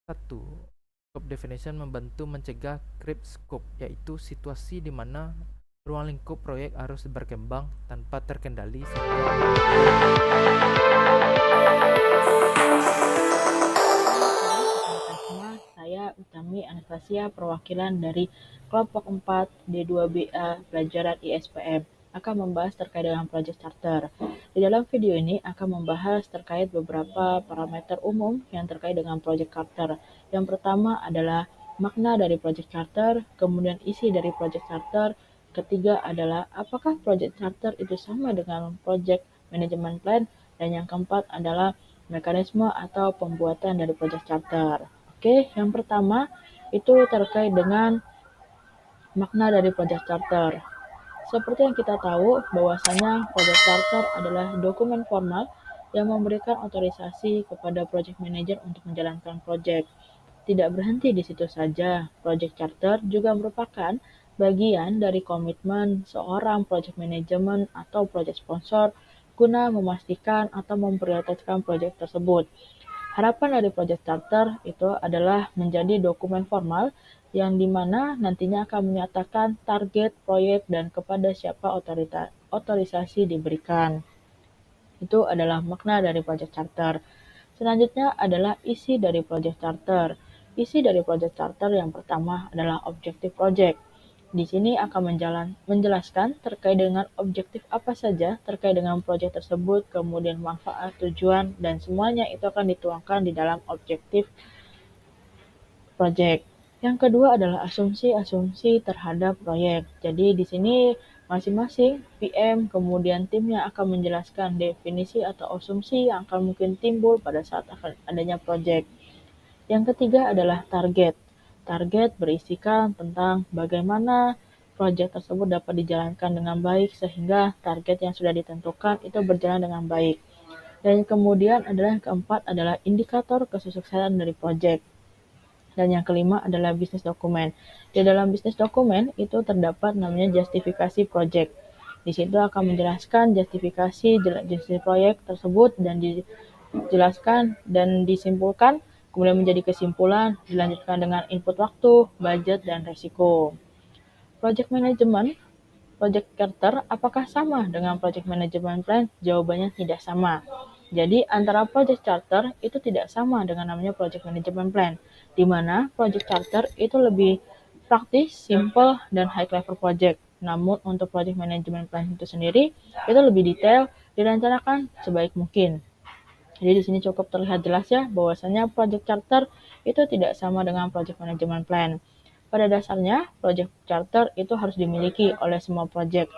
Satu, scope definition membantu mencegah creep scope, yaitu situasi di mana ruang lingkup proyek harus berkembang tanpa terkendali Semua, saya Utami Anastasia, perwakilan dari kelompok 4 D2BA pelajaran ISPM akan membahas terkait dengan project charter. Di dalam video ini akan membahas terkait beberapa parameter umum yang terkait dengan project charter. Yang pertama adalah makna dari project charter, kemudian isi dari project charter, ketiga adalah apakah project charter itu sama dengan project management plan, dan yang keempat adalah mekanisme atau pembuatan dari project charter. Oke, yang pertama itu terkait dengan makna dari project charter. Seperti yang kita tahu bahwasanya project charter adalah dokumen formal yang memberikan otorisasi kepada project manager untuk menjalankan project. Tidak berhenti di situ saja, project charter juga merupakan bagian dari komitmen seorang project management atau project sponsor guna memastikan atau memprioritaskan project tersebut. Harapan dari project charter itu adalah menjadi dokumen formal yang dimana nantinya akan menyatakan target proyek dan kepada siapa otorisasi diberikan. Itu adalah makna dari project charter. Selanjutnya adalah isi dari project charter. Isi dari project charter yang pertama adalah objektif project. Di sini akan menjelaskan terkait dengan objektif apa saja terkait dengan proyek tersebut, kemudian manfaat, tujuan, dan semuanya itu akan dituangkan di dalam objektif proyek. Yang kedua adalah asumsi-asumsi terhadap proyek. Jadi di sini masing-masing PM kemudian timnya akan menjelaskan definisi atau asumsi yang akan mungkin timbul pada saat akan adanya proyek. Yang ketiga adalah target. Target berisikan tentang bagaimana proyek tersebut dapat dijalankan dengan baik sehingga target yang sudah ditentukan itu berjalan dengan baik. Dan kemudian adalah yang keempat adalah indikator kesuksesan dari proyek. Dan yang kelima adalah bisnis dokumen. Di dalam bisnis dokumen itu terdapat namanya justifikasi project. Di situ akan menjelaskan justifikasi jenis proyek tersebut dan dijelaskan dan disimpulkan, kemudian menjadi kesimpulan, dilanjutkan dengan input waktu, budget, dan resiko. Project management, project charter, apakah sama dengan project management plan? Jawabannya tidak sama. Jadi antara project charter itu tidak sama dengan namanya project management plan, di mana project charter itu lebih praktis, simple, dan high level project. Namun untuk project management plan itu sendiri itu lebih detail, direncanakan sebaik mungkin. Jadi di sini cukup terlihat jelas ya bahwasanya project charter itu tidak sama dengan project management plan. Pada dasarnya, project charter itu harus dimiliki oleh semua project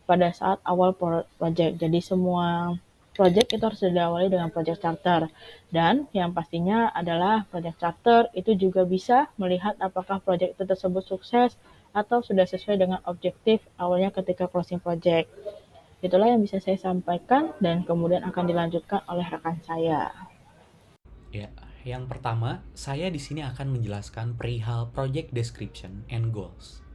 pada saat awal project. Jadi semua project itu harus diawali dengan project charter. Dan yang pastinya adalah project charter itu juga bisa melihat apakah project itu tersebut sukses atau sudah sesuai dengan objektif awalnya ketika closing project. Itulah yang bisa saya sampaikan dan kemudian akan dilanjutkan oleh rekan saya. Ya, yang pertama, saya di sini akan menjelaskan perihal project description and goals.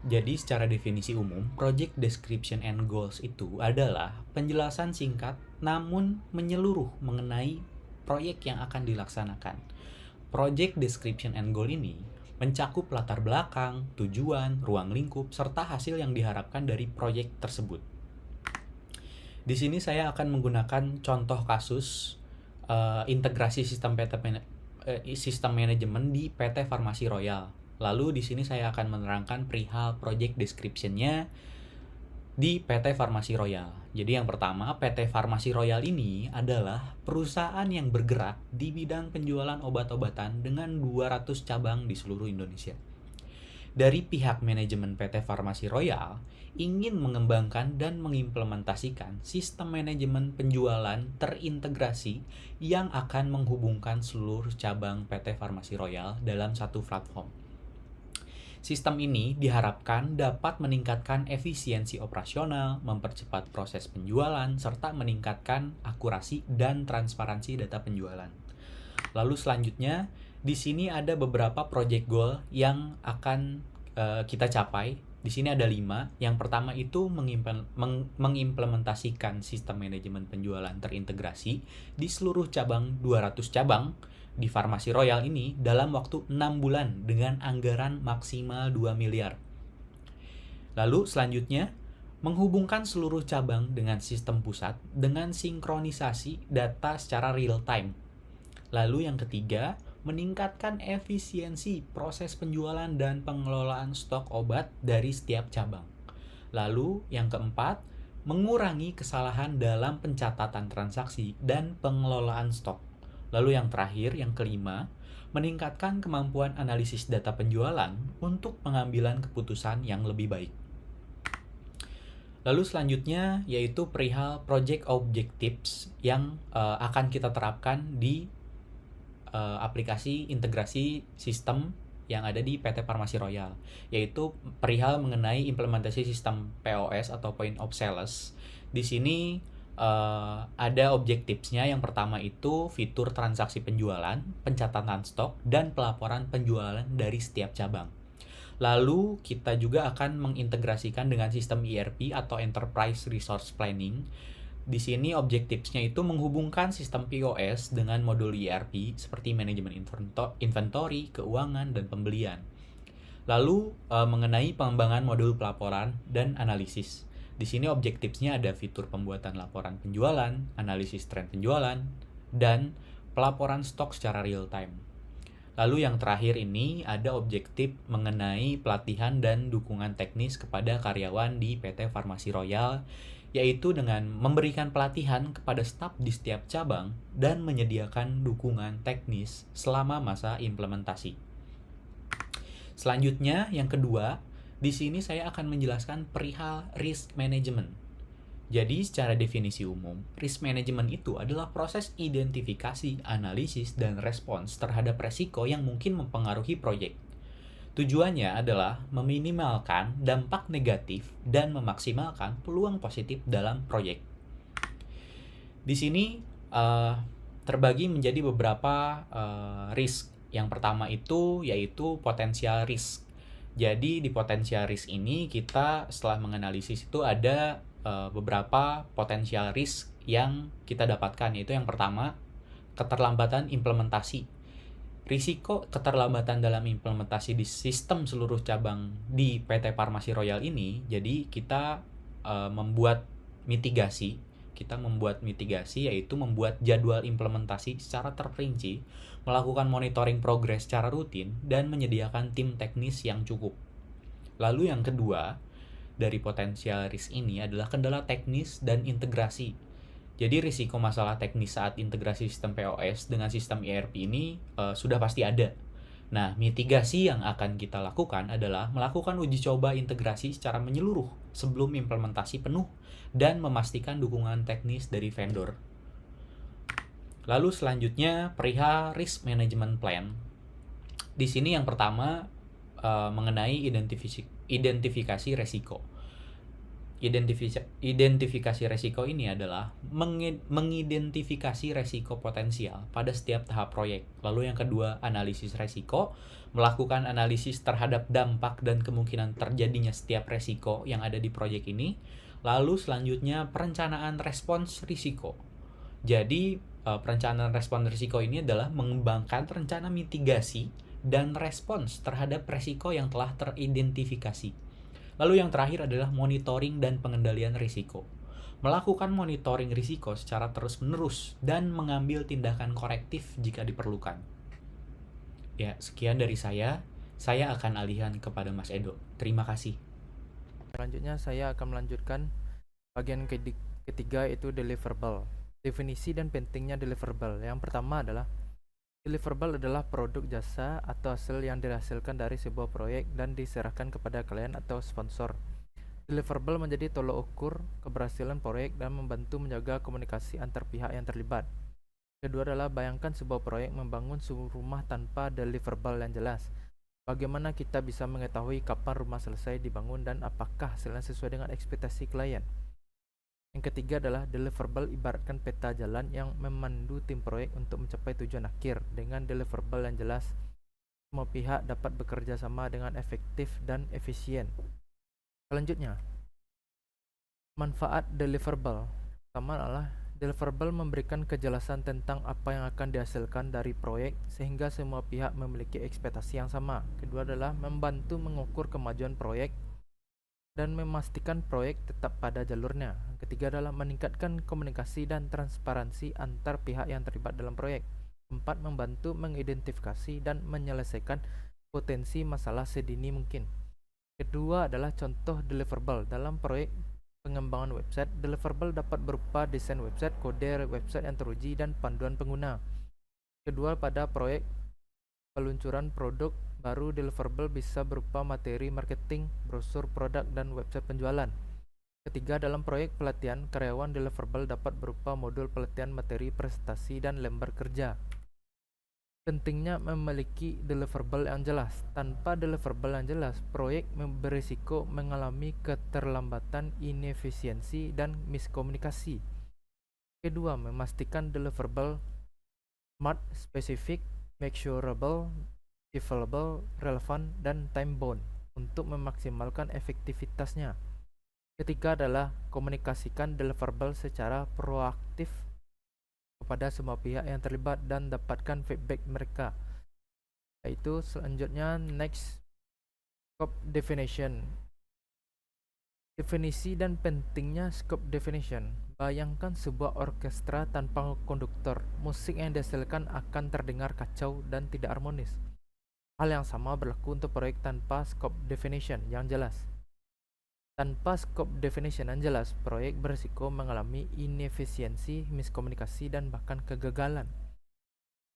Jadi secara definisi umum, project description and goals itu adalah penjelasan singkat namun menyeluruh mengenai proyek yang akan dilaksanakan. Project description and goal ini mencakup latar belakang, tujuan, ruang lingkup, serta hasil yang diharapkan dari proyek tersebut. Di sini saya akan menggunakan contoh kasus integrasi sistem manajemen di PT Farmasi Royal. Lalu di sini saya akan menerangkan perihal project description-nya di PT Farmasi Royal. Jadi yang pertama, PT Farmasi Royal ini adalah perusahaan yang bergerak di bidang penjualan obat-obatan dengan 200 cabang di seluruh Indonesia. Dari pihak manajemen PT Farmasi Royal ingin mengembangkan dan mengimplementasikan sistem manajemen penjualan terintegrasi yang akan menghubungkan seluruh cabang PT Farmasi Royal dalam satu platform. Sistem ini diharapkan dapat meningkatkan efisiensi operasional, mempercepat proses penjualan, serta meningkatkan akurasi dan transparansi data penjualan. Lalu selanjutnya, di sini ada beberapa project goal yang akan kita capai. Di sini ada 5. Yang pertama itu mengimplementasikan sistem manajemen penjualan terintegrasi di seluruh cabang 200 cabang di Farmasi Royal ini dalam waktu 6 bulan dengan anggaran maksimal 2 miliar. Lalu selanjutnya, menghubungkan seluruh cabang dengan sistem pusat dengan sinkronisasi data secara real time. Lalu yang ketiga, meningkatkan efisiensi proses penjualan dan pengelolaan stok obat dari setiap cabang. Lalu yang keempat, mengurangi kesalahan dalam pencatatan transaksi dan pengelolaan stok. Lalu yang terakhir, yang kelima, meningkatkan kemampuan analisis data penjualan untuk pengambilan keputusan yang lebih baik. Lalu selanjutnya yaitu perihal Project Objectives yang akan kita terapkan di aplikasi integrasi sistem yang ada di PT Farmasi Royal, yaitu perihal mengenai implementasi sistem POS atau Point of Sales. Di sini ada objectives-nya. Yang pertama itu fitur transaksi penjualan, pencatatan stok, dan pelaporan penjualan dari setiap cabang. Lalu kita juga akan mengintegrasikan dengan sistem ERP atau Enterprise Resource Planning. Di sini objectives-nya itu menghubungkan sistem POS dengan modul ERP seperti manajemen inventory, keuangan, dan pembelian. Lalu mengenai pengembangan modul pelaporan dan analisis. Di sini objectives-nya ada fitur pembuatan laporan penjualan, analisis tren penjualan, dan pelaporan stok secara real time. Lalu yang terakhir ini ada objektif mengenai pelatihan dan dukungan teknis kepada karyawan di PT Farmasi Royal, yaitu dengan memberikan pelatihan kepada staf di setiap cabang dan menyediakan dukungan teknis selama masa implementasi. Selanjutnya, yang kedua, di sini saya akan menjelaskan perihal risk management. Jadi, secara definisi umum, risk management itu adalah proses identifikasi, analisis, dan respons terhadap resiko yang mungkin mempengaruhi proyek. Tujuannya adalah meminimalkan dampak negatif dan memaksimalkan peluang positif dalam proyek. Di sini terbagi menjadi beberapa risk. Yang pertama itu yaitu potensial risk. Jadi di potensial risk ini kita setelah menganalisis itu ada beberapa potensial risk yang kita dapatkan, yaitu yang pertama, keterlambatan implementasi. Risiko keterlambatan dalam implementasi di sistem seluruh cabang di PT Farmasi Royal ini, jadi kita membuat mitigasi yaitu membuat jadwal implementasi secara terperinci, melakukan monitoring progres secara rutin, dan menyediakan tim teknis yang cukup. Lalu yang kedua dari potensial risk ini adalah kendala teknis dan integrasi. Jadi risiko masalah teknis saat integrasi sistem POS dengan sistem ERP ini sudah pasti ada. Nah, mitigasi yang akan kita lakukan adalah melakukan uji coba integrasi secara menyeluruh sebelum implementasi penuh dan memastikan dukungan teknis dari vendor. Lalu selanjutnya perihal risk management plan. Di sini yang pertama mengenai identifikasi resiko. Identifikasi resiko ini adalah mengidentifikasi resiko potensial pada setiap tahap proyek. Lalu yang kedua, analisis resiko, melakukan analisis terhadap dampak dan kemungkinan terjadinya setiap resiko yang ada di proyek ini. Lalu selanjutnya, perencanaan respons risiko. Jadi perencanaan respons risiko ini adalah mengembangkan rencana mitigasi dan respons terhadap resiko yang telah teridentifikasi. Lalu yang terakhir adalah monitoring dan pengendalian risiko. Melakukan monitoring risiko secara terus-menerus dan mengambil tindakan korektif jika diperlukan. Ya, sekian dari saya. Saya akan alihkan kepada Mas Edo. Terima kasih. Selanjutnya saya akan melanjutkan bagian ketiga, yaitu deliverable. Definisi dan pentingnya deliverable. Yang pertama adalah deliverable adalah produk, jasa, atau hasil yang dihasilkan dari sebuah proyek dan diserahkan kepada klien atau sponsor. Deliverable menjadi tolok ukur keberhasilan proyek dan membantu menjaga komunikasi antar pihak yang terlibat. Kedua adalah bayangkan sebuah proyek membangun sebuah rumah tanpa deliverable yang jelas. Bagaimana kita bisa mengetahui kapan rumah selesai dibangun dan apakah hasilnya sesuai dengan ekspektasi klien? Yang ketiga adalah deliverable ibaratkan peta jalan yang memandu tim proyek untuk mencapai tujuan akhir. Dengan deliverable yang jelas, semua pihak dapat bekerja sama dengan efektif dan efisien. Selanjutnya, manfaat deliverable. Pertama adalah deliverable memberikan kejelasan tentang apa yang akan dihasilkan dari proyek sehingga semua pihak memiliki ekspektasi yang sama. Kedua adalah membantu mengukur kemajuan proyek dan memastikan proyek tetap pada jalurnya. Ketiga adalah meningkatkan komunikasi dan transparansi antar pihak yang terlibat dalam proyek. Keempat, membantu mengidentifikasi dan menyelesaikan potensi masalah sedini mungkin. Kedua adalah contoh deliverable dalam proyek pengembangan website. Deliverable dapat berupa desain website, kode website yang teruji, dan panduan pengguna. Kedua, pada proyek peluncuran produk baru, deliverable bisa berupa materi marketing, brosur produk, dan website penjualan. Ketiga, dalam proyek pelatihan karyawan, deliverable dapat berupa modul pelatihan, materi presentasi, dan lembar kerja. Pentingnya memiliki deliverable yang jelas. Tanpa deliverable yang jelas, proyek berisiko mengalami keterlambatan, inefisiensi, dan miskomunikasi. Kedua, memastikan deliverable smart, spesifik, measurable, achievable, relevan, dan time bound untuk memaksimalkan efektivitasnya. Ketiga adalah komunikasikan deliverable secara proaktif kepada semua pihak yang terlibat dan dapatkan feedback mereka. Yaitu selanjutnya, next, scope definition. Definisi dan pentingnya scope definition. Bayangkan sebuah orkestra tanpa konduktor. Musik yang dihasilkan akan terdengar kacau dan tidak harmonis. Hal yang sama berlaku untuk proyek tanpa scope definition yang jelas. Tanpa scope definition yang jelas, proyek berisiko mengalami inefisiensi, miskomunikasi, dan bahkan kegagalan.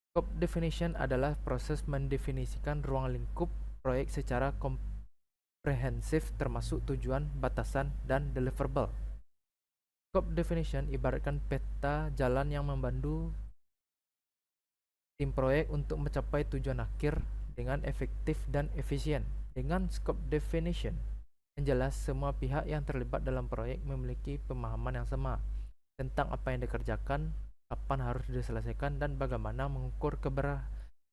Scope definition adalah proses mendefinisikan ruang lingkup proyek secara komprehensif termasuk tujuan, batasan, dan deliverable. Scope definition ibaratkan peta jalan yang membantu tim proyek untuk mencapai tujuan akhir dengan efektif dan efisien. Dengan scope definition yang jelas, semua pihak yang terlibat dalam proyek memiliki pemahaman yang sama tentang apa yang dikerjakan, kapan harus diselesaikan, dan bagaimana mengukur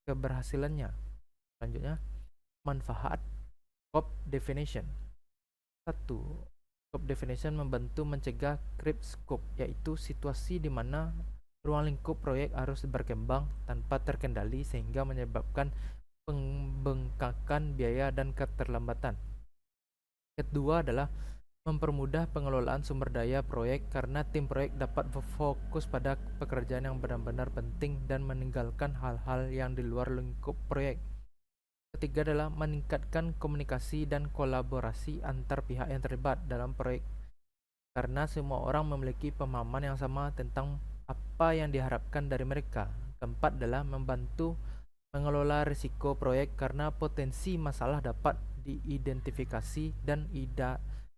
keberhasilannya. Selanjutnya, manfaat scope definition. 1. Scope definition membantu mencegah creep scope, yaitu situasi di mana ruang lingkup proyek harus berkembang tanpa terkendali sehingga menyebabkan pembengkakan biaya dan keterlambatan. Kedua adalah mempermudah pengelolaan sumber daya proyek karena tim proyek dapat berfokus pada pekerjaan yang benar-benar penting dan meninggalkan hal-hal yang di luar lingkup proyek. Ketiga adalah meningkatkan komunikasi dan kolaborasi antar pihak yang terlibat dalam proyek karena semua orang memiliki pemahaman yang sama tentang apa yang diharapkan dari mereka. Keempat adalah membantu mengelola risiko proyek karena potensi masalah dapat diidentifikasi dan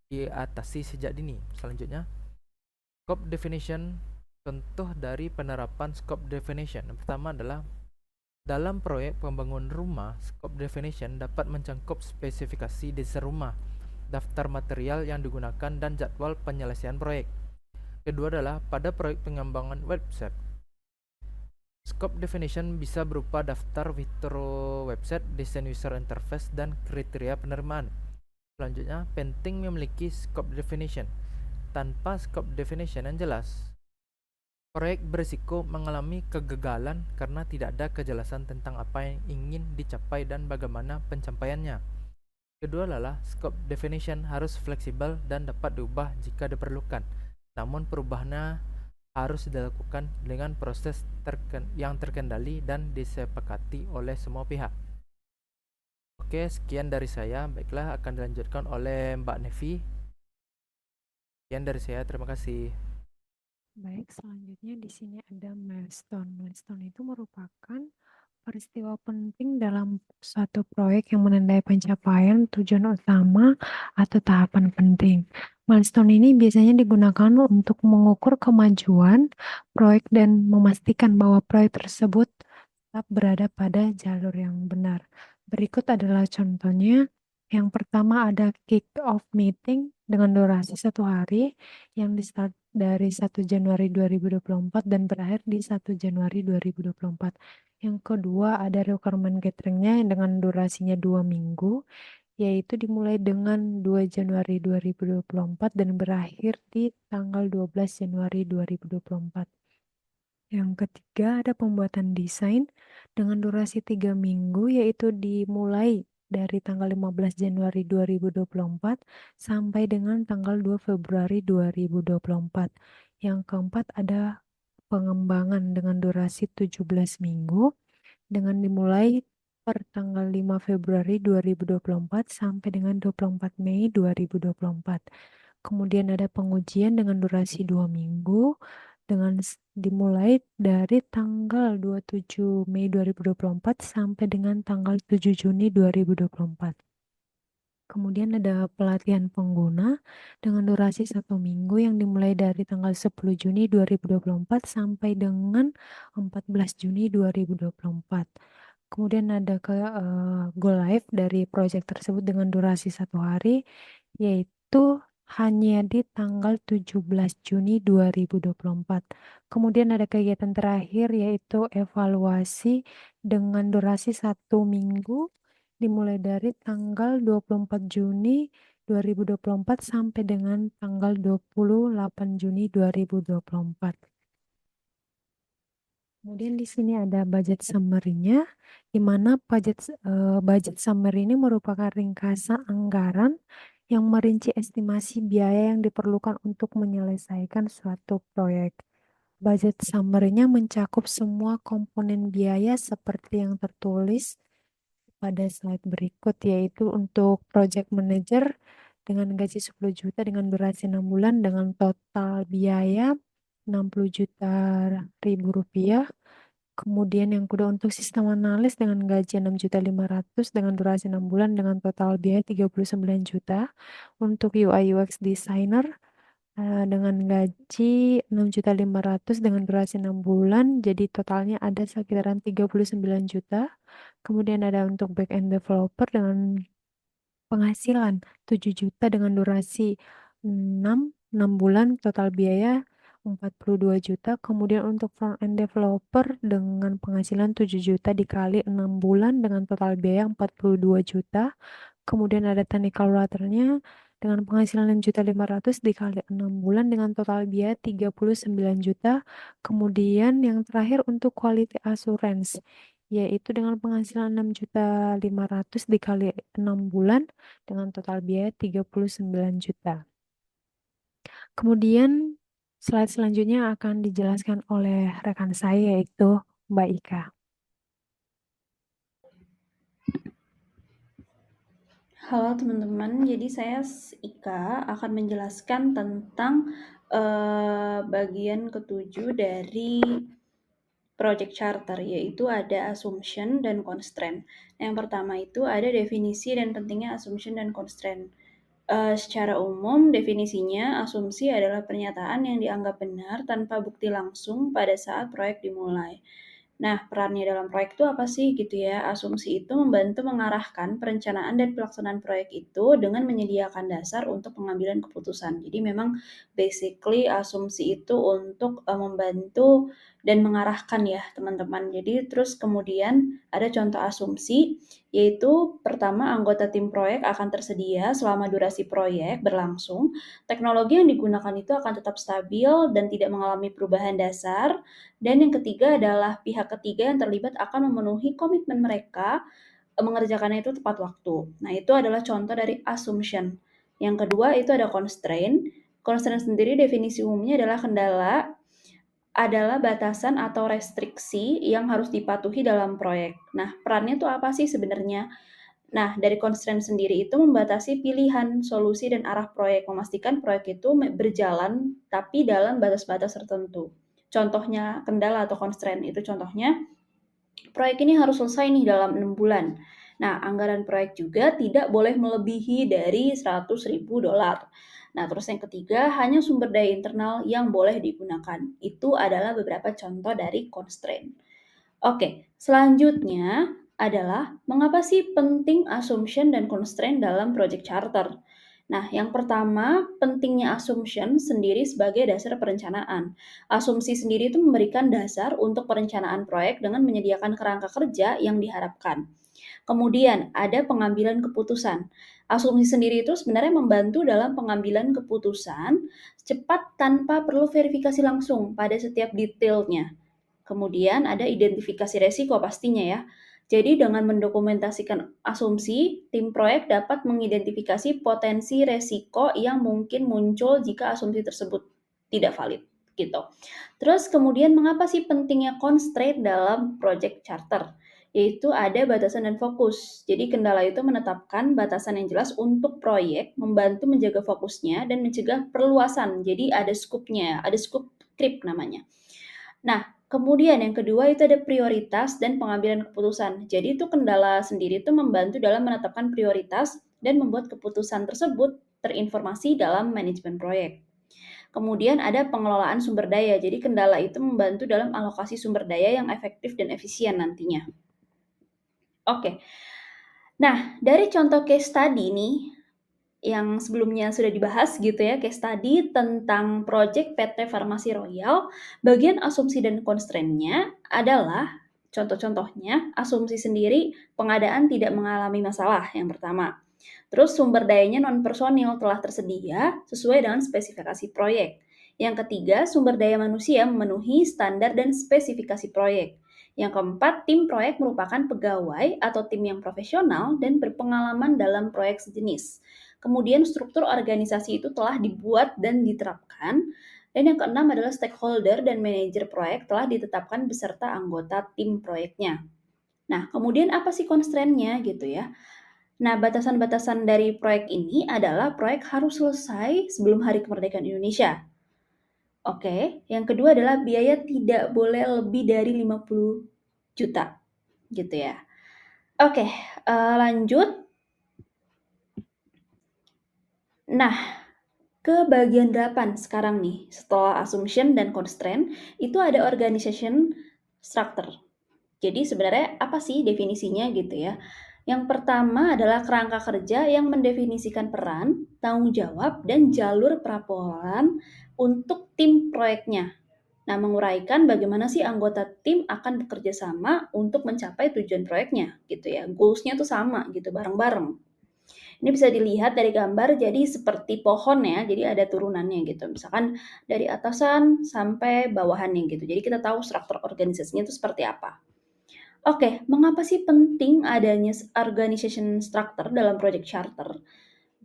diatasi sejak dini. Selanjutnya, scope definition. Contoh dari penerapan scope definition. Yang pertama adalah dalam proyek pembangunan rumah, scope definition dapat mencakup spesifikasi desain rumah, daftar material yang digunakan, dan jadwal penyelesaian proyek. Kedua adalah pada proyek pengembangan website. Scope definition bisa berupa daftar fitur website, desain user interface, dan kriteria penerimaan. Selanjutnya, penting memiliki scope definition. Tanpa scope definition yang jelas, proyek berisiko mengalami kegagalan karena tidak ada kejelasan tentang apa yang ingin dicapai dan bagaimana pencapaiannya. Kedua adalah scope definition harus fleksibel dan dapat diubah jika diperlukan. Namun perubahannya harus dilakukan dengan proses yang terkendali dan disepakati oleh semua pihak. Oke, sekian dari saya. Baiklah, akan dilanjutkan oleh Mbak Nevi. Sekian dari saya, terima kasih. Baik, selanjutnya di sini ada milestone. Milestone itu merupakan peristiwa penting dalam suatu proyek yang menandai pencapaian tujuan utama atau tahapan penting. Milestone ini biasanya digunakan untuk mengukur kemajuan proyek dan memastikan bahwa proyek tersebut tetap berada pada jalur yang benar. Berikut adalah contohnya. Yang pertama ada kick-off meeting dengan durasi 1 hari yang di-start dari 1 Januari 2024 dan berakhir di 1 Januari 2024. Yang kedua ada requirement gathering-nya dengan durasinya 2 minggu. yaitu dimulai dengan 2 Januari 2024 dan berakhir di tanggal 12 Januari 2024. Yang ketiga ada pembuatan desain dengan durasi 3 minggu, yaitu dimulai dari tanggal 15 Januari 2024 sampai dengan tanggal 2 Februari 2024. Yang keempat ada pengembangan dengan durasi 17 minggu dengan dimulai per tanggal 5 Februari 2024 sampai dengan 24 Mei 2024. Kemudian ada pengujian dengan durasi 2 minggu dengan dimulai dari tanggal 27 Mei 2024 sampai dengan tanggal 7 Juni 2024. Kemudian ada pelatihan pengguna dengan durasi 1 minggu yang dimulai dari tanggal 10 Juni 2024 sampai dengan 14 Juni 2024. Kemudian ada go live dari proyek tersebut dengan durasi 1 hari, yaitu hanya di tanggal 17 Juni 2024. Kemudian ada kegiatan terakhir yaitu evaluasi dengan durasi 1 minggu dimulai dari tanggal 24 Juni 2024 sampai dengan tanggal 28 Juni 2024. Kemudian di sini ada budget summary-nya, di mana budget summary ini merupakan ringkasan anggaran yang merinci estimasi biaya yang diperlukan untuk menyelesaikan suatu proyek. Budget summary-nya mencakup semua komponen biaya seperti yang tertulis pada slide berikut, yaitu untuk project manager dengan gaji 10 juta dengan durasi 6 bulan dengan total biaya 60 juta ribu rupiah. Kemudian yang kedua untuk sistem analis dengan gaji 6.500.000 dengan durasi 6 bulan dengan total biaya 39 juta. Untuk UI UX designer dengan gaji 6.500.000 dengan durasi 6 bulan, jadi totalnya ada sekitaran 39 juta. Kemudian ada untuk back end developer dengan penghasilan 7 juta dengan durasi 6 bulan, total biaya 42 juta. Kemudian untuk front end developer dengan penghasilan 7 juta dikali 6 bulan dengan total biaya 42 juta. Kemudian ada technical writer-nya dengan penghasilan 6.500.000 dikali 6 bulan dengan total biaya 39 juta. Kemudian yang terakhir untuk quality assurance, yaitu dengan penghasilan 6.500.000 dikali 6 bulan dengan total biaya 39 juta. Kemudian slide selanjutnya akan dijelaskan oleh rekan saya, yaitu Mbak Ika. Halo teman-teman, jadi saya Ika akan menjelaskan tentang bagian ketujuh dari project charter, yaitu ada assumption dan constraint. Yang pertama itu ada definisi dan pentingnya assumption dan constraint. Secara umum, definisinya asumsi adalah pernyataan yang dianggap benar tanpa bukti langsung pada saat proyek dimulai. Nah, perannya dalam proyek itu apa sih gitu ya? Asumsi itu membantu mengarahkan perencanaan dan pelaksanaan proyek itu dengan menyediakan dasar untuk pengambilan keputusan. Jadi memang basically asumsi itu untuk membantu dan mengarahkan ya teman-teman. Jadi terus kemudian ada contoh asumsi, yaitu pertama anggota tim proyek akan tersedia selama durasi proyek berlangsung. Teknologi yang digunakan itu akan tetap stabil dan tidak mengalami perubahan dasar. Dan yang ketiga adalah pihak ketiga yang terlibat akan memenuhi komitmen mereka mengerjakannya itu tepat waktu. Nah, itu adalah contoh dari assumption. Yang kedua itu ada constraint. Constraint sendiri definisi umumnya adalah kendala, adalah batasan atau restriksi yang harus dipatuhi dalam proyek. Nah, perannya itu apa sih sebenarnya? Nah, dari constraint sendiri itu membatasi pilihan, solusi, dan arah proyek, memastikan proyek itu berjalan tapi dalam batas-batas tertentu. Contohnya kendala atau constraint itu contohnya, proyek ini harus selesai nih dalam 6 bulan. Nah, anggaran proyek juga tidak boleh melebihi dari $100.000. Nah, terus yang ketiga, hanya sumber daya internal yang boleh digunakan. Itu adalah beberapa contoh dari constraint. Oke, selanjutnya adalah mengapa sih penting assumption dan constraint dalam project charter? Nah, yang pertama, pentingnya assumption sendiri sebagai dasar perencanaan. Asumsi sendiri itu memberikan dasar untuk perencanaan proyek dengan menyediakan kerangka kerja yang diharapkan. Kemudian ada pengambilan keputusan. Asumsi sendiri itu sebenarnya membantu dalam pengambilan keputusan cepat tanpa perlu verifikasi langsung pada setiap detailnya. Kemudian ada identifikasi resiko pastinya ya. Jadi dengan mendokumentasikan asumsi, tim proyek dapat mengidentifikasi potensi resiko yang mungkin muncul jika asumsi tersebut tidak valid gitu. Terus kemudian mengapa sih pentingnya constraint dalam project charter? Yaitu ada batasan dan fokus. Jadi kendala itu menetapkan batasan yang jelas untuk proyek, membantu menjaga fokusnya dan mencegah perluasan. Jadi ada scope-nya, ada scope creep namanya. Nah, kemudian yang kedua itu ada prioritas dan pengambilan keputusan. Jadi itu kendala sendiri itu membantu dalam menetapkan prioritas dan membuat keputusan tersebut terinformasi dalam manajemen proyek. Kemudian ada pengelolaan sumber daya. Jadi kendala itu membantu dalam alokasi sumber daya yang efektif dan efisien nantinya. Oke. Nah, dari contoh case study nih yang sebelumnya sudah dibahas gitu ya, case study tentang project PT Farmasi Royal, bagian asumsi dan constraint-nya adalah contoh-contohnya, asumsi sendiri pengadaan tidak mengalami masalah yang pertama. Terus sumber dayanya non-personil telah tersedia sesuai dengan spesifikasi proyek. Yang ketiga, sumber daya manusia memenuhi standar dan spesifikasi proyek. Yang keempat, tim proyek merupakan pegawai atau tim yang profesional dan berpengalaman dalam proyek sejenis. Kemudian struktur organisasi itu telah dibuat dan diterapkan. Dan yang keenam adalah stakeholder dan manajer proyek telah ditetapkan beserta anggota tim proyeknya. Nah, kemudian apa sih constraint-nya gitu ya? Nah, batasan-batasan dari proyek ini adalah proyek harus selesai sebelum Hari Kemerdekaan Indonesia. Oke, yang kedua adalah biaya tidak boleh lebih dari 50 juta, gitu ya. Oke, lanjut. Nah, ke bagian 8 sekarang nih, setelah assumption dan constraint, itu ada organization structure. Jadi sebenarnya apa sih definisinya gitu ya? Yang pertama adalah kerangka kerja yang mendefinisikan peran, tanggung jawab, dan jalur pelaporan untuk tim proyeknya. Nah, menguraikan bagaimana sih anggota tim akan bekerja sama untuk mencapai tujuan proyeknya gitu ya. Goals-nya tuh sama gitu, bareng-bareng. Ini bisa dilihat dari gambar, jadi seperti pohon ya, jadi ada turunannya gitu. Misalkan dari atasan sampai bawahannya gitu. Jadi kita tahu struktur organisasinya itu seperti apa. Oke, mengapa sih penting adanya organization structure dalam project charter?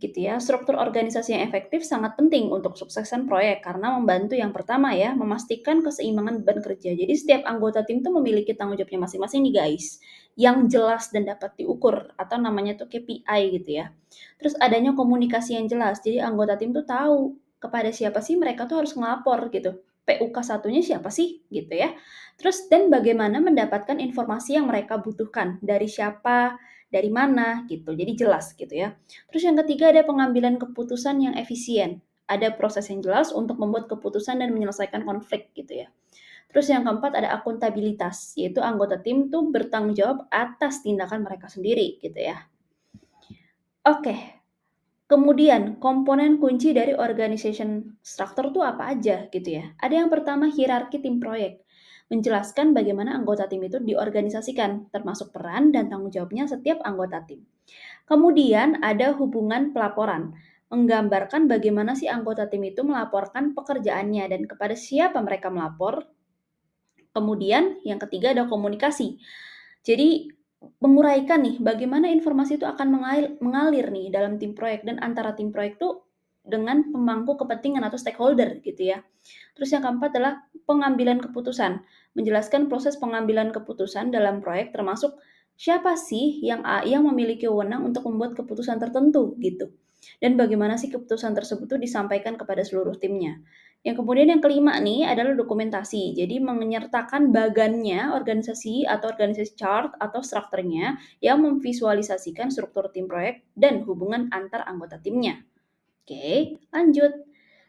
Gitu ya. Struktur organisasi yang efektif sangat penting untuk suksesan proyek karena membantu yang pertama ya, memastikan keseimbangan beban kerja. Jadi setiap anggota tim tuh memiliki tanggung jawabnya masing-masing nih guys, yang jelas dan dapat diukur atau namanya tuh KPI gitu ya. Terus adanya komunikasi yang jelas. Jadi anggota tim tuh tahu kepada siapa sih mereka tuh harus ngelapor gitu. PUK satunya siapa sih gitu ya. Terus dan bagaimana mendapatkan informasi yang mereka butuhkan dari siapa, dari mana gitu. Jadi jelas gitu ya. Terus yang ketiga ada pengambilan keputusan yang efisien. Ada proses yang jelas untuk membuat keputusan dan menyelesaikan konflik gitu ya. Terus yang keempat ada akuntabilitas, yaitu anggota tim tuh bertanggung jawab atas tindakan mereka sendiri gitu ya. Oke, kemudian komponen kunci dari organization structure tuh apa aja gitu ya. Ada yang pertama hierarki tim proyek. Menjelaskan bagaimana anggota tim itu diorganisasikan, termasuk peran dan tanggung jawabnya setiap anggota tim. Kemudian ada hubungan pelaporan, menggambarkan bagaimana si anggota tim itu melaporkan pekerjaannya dan kepada siapa mereka melapor. Kemudian yang ketiga ada komunikasi. Jadi menguraikan nih bagaimana informasi itu akan mengalir nih dalam tim proyek dan antara tim proyek tuh dengan pemangku kepentingan atau stakeholder gitu ya. Terus yang keempat adalah pengambilan keputusan, menjelaskan proses pengambilan keputusan dalam proyek termasuk siapa sih yang memiliki wewenang untuk membuat keputusan tertentu gitu. Dan bagaimana sih keputusan tersebut tuh disampaikan kepada seluruh timnya. Yang kemudian yang kelima nih adalah dokumentasi. Jadi menyertakan bagannya organisasi atau organisasi chart atau strukturnya yang memvisualisasikan struktur tim proyek dan hubungan antar anggota timnya. Oke, lanjut.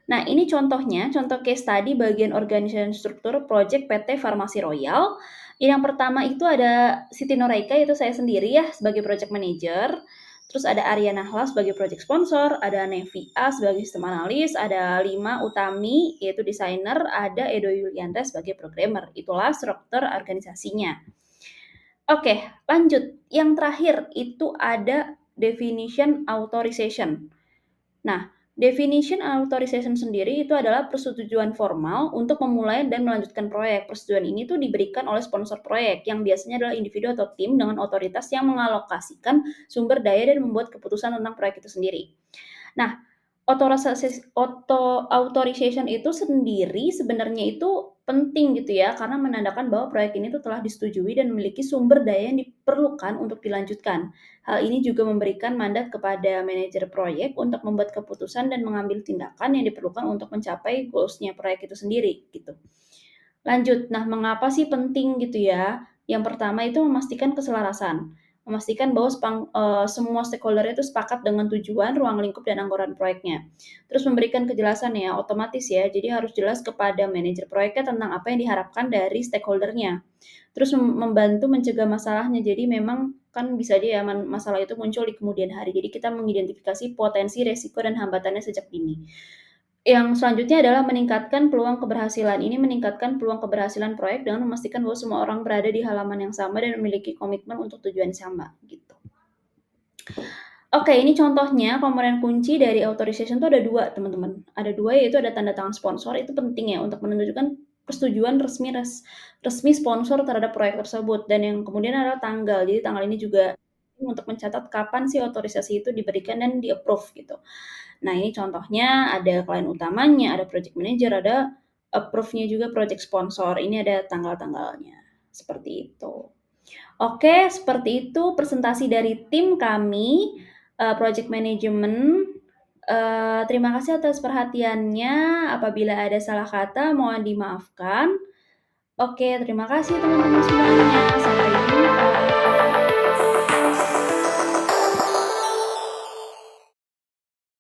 Nah, ini contohnya, contoh case study bagian organisasi struktur project PT Farmasi Royal. Yang pertama itu ada Siti Noraika, itu saya sendiri ya sebagai project manager. Terus ada Arya Nahla sebagai project sponsor, ada Nevi A sebagai sistem analis, ada Lima Utami yaitu desainer, ada Edo Yulianto sebagai programmer. Itulah struktur organisasinya. Oke, lanjut. Yang terakhir itu ada definition authorization. Nah, definition authorization sendiri itu adalah persetujuan formal untuk memulai dan melanjutkan proyek. Persetujuan ini tuh diberikan oleh sponsor proyek yang biasanya adalah individu atau tim dengan otoritas yang mengalokasikan sumber daya dan membuat keputusan tentang proyek itu sendiri. Nah, authorization itu sendiri sebenarnya itu penting gitu ya, karena menandakan bahwa proyek ini tuh telah disetujui dan memiliki sumber daya yang diperlukan untuk dilanjutkan. Hal ini juga memberikan mandat kepada manajer proyek untuk membuat keputusan dan mengambil tindakan yang diperlukan untuk mencapai goals-nya proyek itu sendiri gitu. Lanjut, nah mengapa sih penting gitu ya? Yang pertama itu memastikan keselarasan. Memastikan bahwa semua stakeholder itu sepakat dengan tujuan, ruang lingkup, dan anggaran proyeknya. Terus memberikan kejelasan ya, otomatis ya, jadi harus jelas kepada manajer proyeknya tentang apa yang diharapkan dari stakeholdernya. Terus membantu mencegah masalahnya, jadi memang kan bisa aja ya masalah itu muncul di kemudian hari. Jadi kita mengidentifikasi potensi, resiko, dan hambatannya sejak dini. Yang selanjutnya adalah meningkatkan peluang keberhasilan. Ini meningkatkan peluang keberhasilan proyek dengan memastikan bahwa semua orang berada di halaman yang sama dan memiliki komitmen untuk tujuan sama, gitu. Oke, ini contohnya komponen kunci dari authorization itu ada 2, teman-teman. Ada 2, yaitu ada tanda tangan sponsor, itu penting ya untuk menunjukkan persetujuan resmi sponsor terhadap proyek tersebut. Dan yang kemudian adalah tanggal. Jadi tanggal ini juga untuk mencatat kapan sih otorisasi itu diberikan dan di-approve gitu. Nah, ini contohnya ada klien utamanya, ada project manager, ada approve-nya juga project sponsor. Ini ada tanggal-tanggalnya. Seperti itu. Oke, seperti itu presentasi dari tim kami, project management. Terima kasih atas perhatiannya. Apabila ada salah kata mohon dimaafkan. Oke, terima kasih teman-teman semuanya. Sampai